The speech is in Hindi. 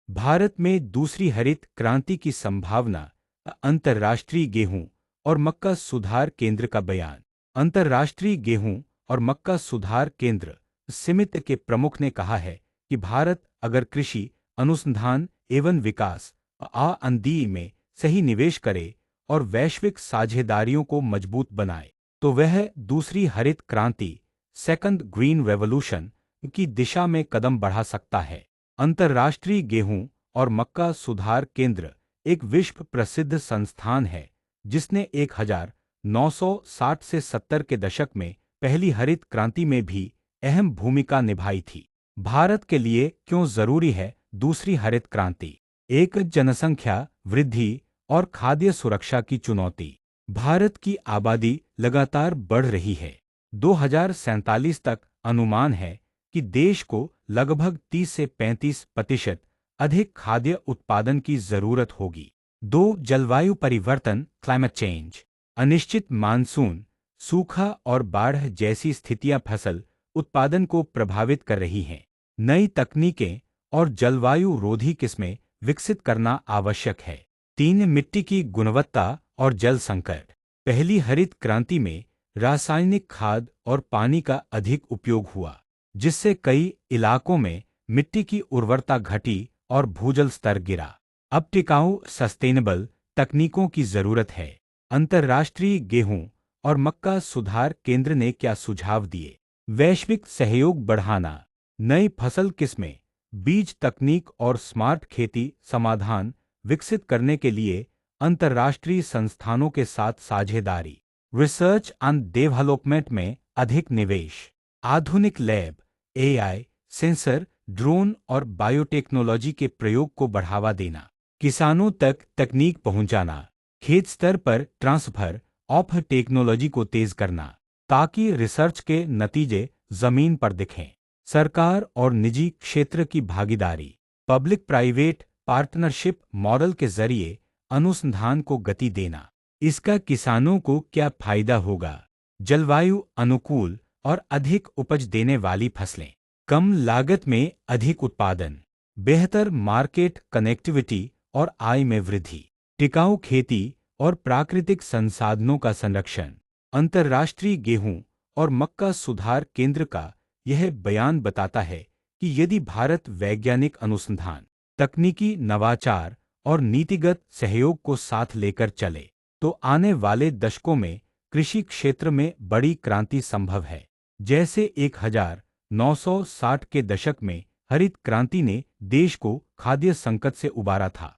भारत में दूसरी हरित क्रांति की संभावना। अंतर्राष्ट्रीय गेहूं और मक्का सुधार केंद्र का बयान। अंतर्राष्ट्रीय गेहूं और मक्का सुधार केंद्र समिति के प्रमुख ने कहा है कि भारत अगर कृषि अनुसंधान एवं विकास आर&डी में सही निवेश करे और वैश्विक साझेदारियों को मजबूत बनाए तो वह दूसरी हरित क्रांति सेकंड ग्रीन रेवोल्यूशन की दिशा में कदम बढ़ा सकता है। अंतर्राष्ट्रीय गेहूं और मक्का सुधार केंद्र एक विश्व प्रसिद्ध संस्थान है जिसने 1960 से 70 के दशक में पहली हरित क्रांति में भी अहम भूमिका निभाई थी। भारत के लिए क्यों जरूरी है दूसरी हरित क्रांति? एक, जनसंख्या वृद्धि और खाद्य सुरक्षा की चुनौती। भारत की आबादी लगातार बढ़ रही है। 2047 तक अनुमान है कि देश को लगभग 30 से 35% अधिक खाद्य उत्पादन की जरूरत होगी। 2, जलवायु परिवर्तन क्लाइमेट चेंज। अनिश्चित मानसून, सूखा और बाढ़ जैसी स्थितियां फसल उत्पादन को प्रभावित कर रही हैं। नई तकनीकें और जलवायु रोधी किस्में विकसित करना आवश्यक है। 3, मिट्टी की गुणवत्ता और जल संकट। पहली हरित क्रांति में रासायनिक खाद और पानी का अधिक उपयोग हुआ जिससे कई इलाकों में मिट्टी की उर्वरता घटी और भूजल स्तर गिरा। अब टिकाऊ सस्टेनेबल तकनीकों की जरूरत है। अंतर्राष्ट्रीय गेहूं और मक्का सुधार केंद्र ने क्या सुझाव दिए? वैश्विक सहयोग बढ़ाना, नई फसल किस्में, बीज तकनीक और स्मार्ट खेती समाधान विकसित करने के लिए अंतर्राष्ट्रीय संस्थानों के साथ साझेदारी। रिसर्च एंड डेवलपमेंट में अधिक निवेश। आधुनिक लैब, एआई, सेंसर, ड्रोन और बायोटेक्नोलॉजी के प्रयोग को बढ़ावा देना। किसानों तक तकनीक पहुंचाना। खेत स्तर पर ट्रांसफर ऑफ टेक्नोलॉजी को तेज करना ताकि रिसर्च के नतीजे जमीन पर दिखें। सरकार और निजी क्षेत्र की भागीदारी। पब्लिक प्राइवेट पार्टनरशिप मॉडल के जरिए अनुसंधान को गति देना। इसका किसानों को क्या फायदा होगा? जलवायु अनुकूल और अधिक उपज देने वाली फसलें, कम लागत में अधिक उत्पादन, बेहतर मार्केट कनेक्टिविटी और आय में वृद्धि, टिकाऊ खेती और प्राकृतिक संसाधनों का संरक्षण। अंतर्राष्ट्रीय गेहूं और मक्का सुधार केंद्र का यह बयान बताता है कि यदि भारत वैज्ञानिक अनुसंधान, तकनीकी नवाचार और नीतिगत सहयोग को साथ लेकर चले तो आने वाले दशकों में कृषि क्षेत्र में बड़ी क्रांति संभव है। जैसे 1960 के दशक में हरित क्रांति ने देश को खाद्य संकट से उबारा था।